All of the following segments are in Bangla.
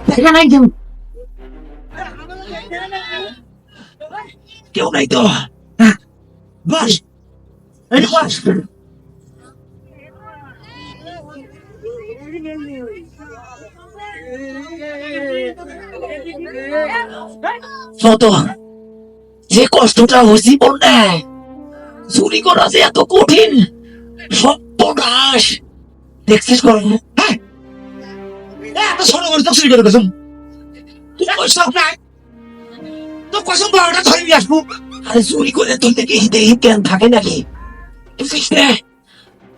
দেখা নাই কেউ নাই তো। বস বস। ছোট যে কষ্টটা হয়েছি বন্যায় চুরি করা যে এত কঠিন সর্বনাশ দেখছিস কর। হ্যাঁ এত ছোট করে তো চুরি করে গেছুন তুই কষ্ট নাই তো কসম বারোটা ধরে নিয়ে আসবো। আরে চুরি করে তুই দেখি হিতে হিত জ্ঞান থাকে নাকি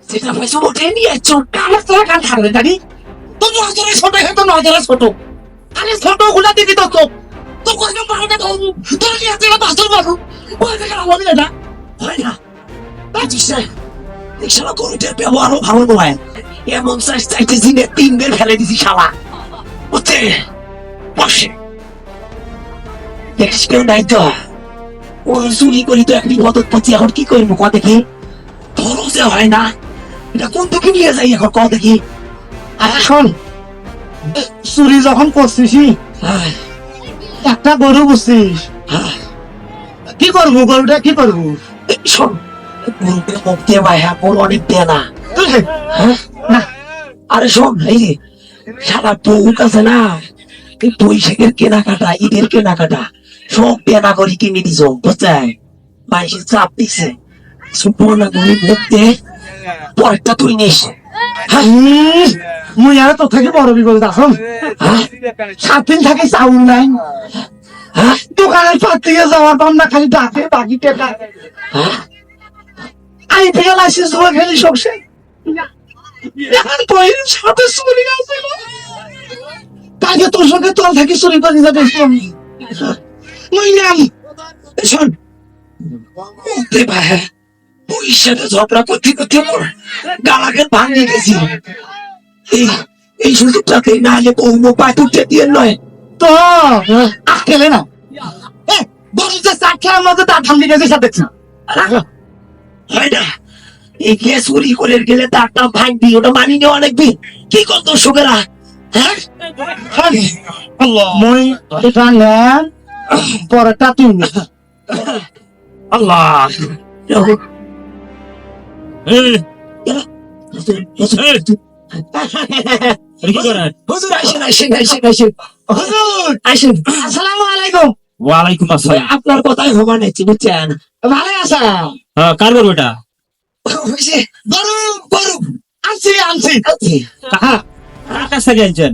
সেটা পয়সা ওঠে নিয়ে চোখ কানে তোরা কান খাবে নাকি তো নজরে ছোট হয়তো নজরে ছোট আরে ছোট গুলা দিবি তো চোখ তো কসম বারোটা ধরবো তোর নিয়ে আসতে বাসর বাবু ওই থেকে হবে না হয় না পাচ্ছিস না এই শালা গরুটার ব্যবহারও ভালো নয় এমন চাইতে দিনে 3 বের ফেলে দিছি শালা বুঝতে বসে দেখিস কেউ নাই তো ওই চুরি করি তো এক বিপদ পড়ছি এখন কি করবো ক দেখি খরচে হয় না এটা কোন দিকে নিয়ে যাই এখন ক দেখি। আচ্ছা শোন চুরি যখন করছিস একটা গরু বুঝছিস কি করবো গরুটা কি করবো শোন গরুটা মুখ দিয়ে ভাইয়া গরু অনেক দেয় না। আরে শোন এই যে সারা বউ কাছে না এই বৈশাখের কেনাকাটা ঈদের কেনাকাটা সব পেনা করে কিনে দিছ বুঝছেন বাইশে চাপ দিছে সুপর্ণা গরি মুখ দিয়ে পরেরটা তুই নিস। মুই আর তো থেকে বড় বিপদ আসুন 7 দিন থাকে চাউল নাই দোকানের পাত থেকে যাওয়ার পাম না খালি ডাকে বাকি টেকা আই থেকে লাইসেন্স হয়ে খেলি সবসে এখন বইয়ের সাথে চুরি আসছিল কাজে তোর সঙ্গে তোর থেকে চুরি করে যাবে মুই নাম শোন মুক্তি ভাই পুলিশের সাথে ঝগড়া করতে করতে মোর গালাকে ভাঙিয়ে গেছি এই সুযোগটাকে না হলে বউ পায় তুলতে দিয়ে নয় তো খেলে না বড় যে চাকরির মধ্যে তার ঠান্ডি গেছে সাথে দেখছি হয় না এই গ্যাস চুরি করে গেলে তারটা ভাঙবি ওটা মানি নেওয়া অনেক দিন কি কর দর্শকেরা হ্যাঁ মই এটা নেন পরেরটা তুই আল্লাহ আপনার কথাই হবা নাইছি বুঝছেন ভালো আছেন কার গরু এটা গরু গরু আনছি আনছি কার কাছ থেকে আনছেন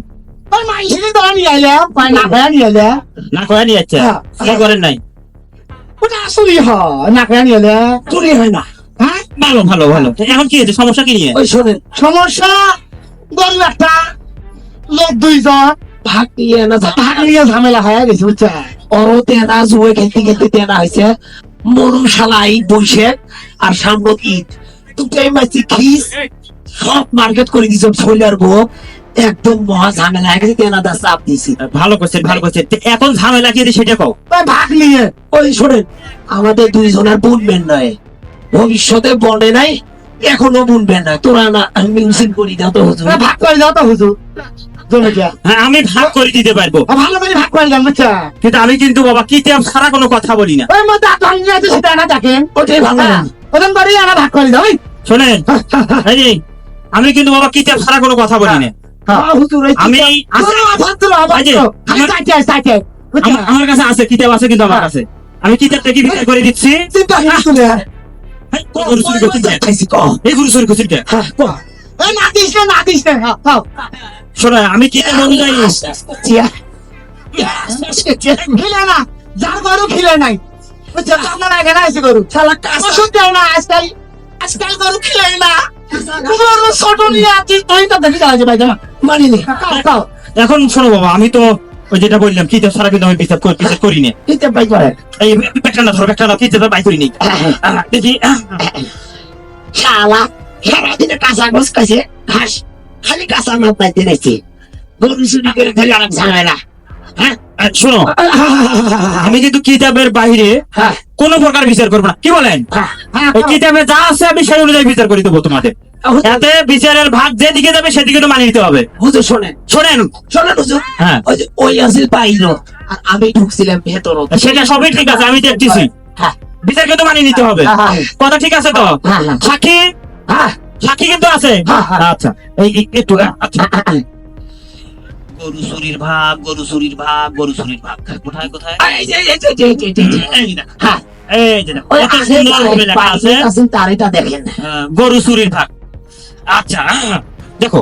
মাইসিনি তো নিয়ে আইলাম না খায়া নিয়ে এলে না কয়া নিয়ে যাচ্ছে কি করেন নাই ওটা চুরি হয় না খায়া নিয়ে এলে চুরি হয় না হ্যাঁ ভালো ভালো ভালো এখন কি হয়েছে সমস্যা কি নিয়ে ওই শোনেন সমস্যা গরু একটা লোক 2 জন ভাগ নিয়ে ঝামেলা হয়ে গেছে বুঝছে ওরও তেনা জুয়ে খেলতে খেলতে তেনা হয়েছে মরু শালাই বৈশাখ আর সামনে ঈদ দুটাই মাছি খিস সব মার্কেট করে দিছ ছোলার বউ একদম মহা ঝামেলা হয়ে গেছে তেনা দা চাপ দিছি ভালো করছেন এখন ঝামেলা কি সেটা কও ভাগ নিয়ে ওই শোনেন আমাদের 2 জনের বুনবেন নয় ভবিষ্যতে বনে নাই এখনো বুনবেন না তোরা না মিউজিক করি দাও তো হুজুর ভাগ করে দাও তো হুজুর হ্যাঁ আমি ভাগ করে দিতে পারবো ভালো করে ভাগ করে দাম বুঝছা কিন্তু আমি কিন্তু বাবা কিতাব ছাড়া কোনো কথা বলি না ওই মত ভাঙি আছে সেটা না দেখেন ওটাই ভালো না ওজন বাড়ি আনা ভাগ করে দাও শোনেন এই যে আমি কিন্তু বাবা কিতাব ছাড়া কোনো কথা বলি না আমি আমার কাছে আছে কিতাব আছে কিন্তু আমার কাছে আমি কিতাবটা কি বিচার করে দিচ্ছি শোনা আমি কিতাব অনুযায়ী যার গরু খিলে নাই আপনারা এখানে আছে গরু শালা ওষুধ দেয় না আজকাল গরু খিলে না গরু ছোট নিয়ে আছিস তুই তো দেখি যাচ্ছে ভাই মানিনি এখন শোনো বাবা আমি তো ওই যেটা বললাম কিতাব ছাড়া কিন্তু আমি বিচার করি না কিতাব বাই করে এই পেটটা না ধরো পেটটা না কিতাব বাই করি নি দেখি শালা সারাদিনে কাঁচা গোস কাছে ঘাস খালি কাঁচা মাছ পাইতে নাইছি গরু চুরি করে ধরে অনেক ঝামেলা হ্যাঁ শোনো আমি কিন্তু কিতাবের বাইরে কোন প্রকার বিচার করবো না কি বলেন ওই কিতাবে যা আছে আমি সেই অনুযায়ী বিচার করে দেবো তোমাদের এতে বিচারের ভাগ যেদিকে যাবে সেদিকে তো মানিয়ে নিতে হবে। হুজুর শোনেন শোনেন, শোনেন হুজুর, হ্যাঁ ওই যে ওই আসিল বাইর আর আমি ঢুকছিলাম ভেতর। সেটা সবই ঠিক আছে, আমি দেখতেছি। হ্যাঁ বিচারকে তো মানিয়ে নিতে হবে, হ্যাঁ, কথা ঠিক আছে তো? হ্যাঁ, হ্যাঁ। সাক্ষী, হ্যাঁ সাক্ষী কিন্তু আছে। হ্যাঁ, হ্যাঁ। আচ্ছা একটু আচ্ছা। গরু চুরির ভাগ, গরু চুরির ভাগ, গরু চুরির ভাগ কোথায় কোথায়? এই যে, এই যে, এই যে, এই যে, এই যে। এই যে দেখো, হ্যাঁ এই যে দেখো, ওই কত আসিল সুন্দর ভাবে লেখা আছে আসিল তার এটা দেখেন। গরু চুরির ভাগ। আচ্ছা দেখো,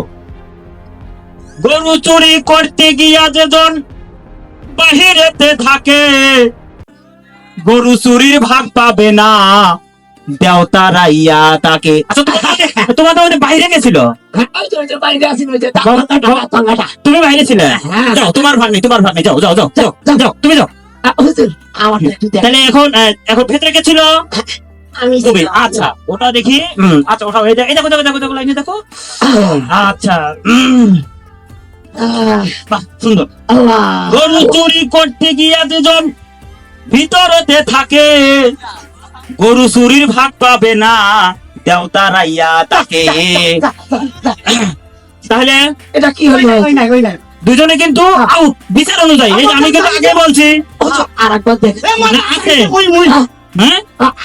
গরু চুরি করতে গিয়া যেজন বাহিরেতে থাকে, গরু চুরির ভাগ পাবে না দেওতারাইয়া তাকে। আচ্ছা তোমার তো বাইরে গেছিল, ওই যে, ওই যে বাইরে আসিল, ওই যে টাঙ্গাটা। তুমি বাইরে ছিলে। হ্যাঁ। যাও, তোমার ভাগ নেই, তোমার ভাগ নেই, যাও যাও যাও যাও যাও, তুমি যাও। হুজুর আমারটা একটু দেখ। তাহলে এখন এখন ভেতরে কে ছিল? আমি যে- তুমি। আচ্ছা ওটা দেখি। আচ্ছা ওটা এই দেখো দেখো দেখো দেখো লাইনে দেখো। আচ্ছা আহ, বাহ সুন্দর। আল্লাহ গরু চুরি করতে গিয়া যেজন ভিতরতে থাকে, গরু চুরির ভাগ পাবে না দেওতারাইয়া তাকে। তাহলে এটা কি হলো? দুজনে কিন্তু আউট বিচার অনুযায়ী। এই যে আমি কিন্তু আগে বলছি। হুজুর আরেকবার দেখেন। মানে আছে। হ্যাঁ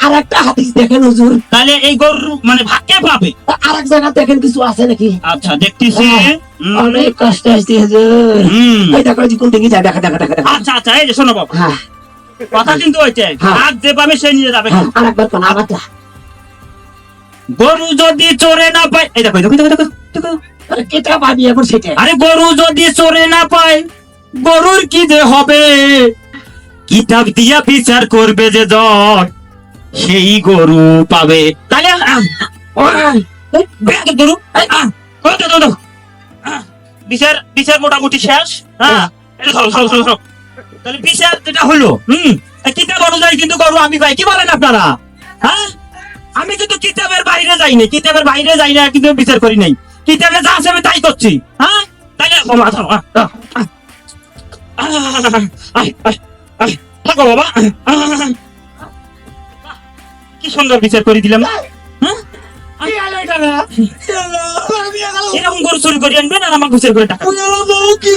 আরেকটা হাদিস দেখেন হুজুর। তাহলে এই গরু মানে ভাগ কে পাবে? আরেক জায়গা দেখেন কিছু আছে নাকি? আচ্ছা দেখতেছি। অনেক কষ্ট হয়েছে হুজুর। হুম। এই দেখো এই যে কোন দিকে যায়, দেখা দেখা দেখা দেখা। আচ্ছা আচ্ছা এই যে শোনো বাবা, হ্যাঁ কথা কিন্তু ওইটাই, হ্যাঁ। ভাগ যে পাবে সে নিয়ে যাবে। হ্যাঁ আরেকবার কোন আমারটা। গরু যদি চোরে না পায়, এই দেখো দেখো দেখো দেখো দেখো। আরে কেটা পাবি এখন সেটা? আরে গরু যদি চোরে না পায়, গরুর কি যে হবে? কিতাব দিয়া বিচার করবে যে জন, সেই গরু পাবে। তাহলে গরু বিচার বিচার মোটামুটি শেষ। হ্যাঁ এটা ধরো ধরো ধরো ধরো। তাহলে বিচার যেটা হলো, কিতাব অনুযায়ী কিন্তু গরু আমি পাই। কি বলেন আপনারা? হ্যাঁ আমি কিন্তু কিতাবের বাইরে যাই না, কিতাবের বাইরে যাই না, কিন্তু বিচার করি নাই। কিতাবে যা আছে আমি তাই করছি। হ্যাঁ তাইলে থাকো বাবা। কি সুন্দর বিচার করে দিলাম। হ্যাঁ এরকম গরু চুরি করে আনবেন আর আমার বিচার করে টাকা। কি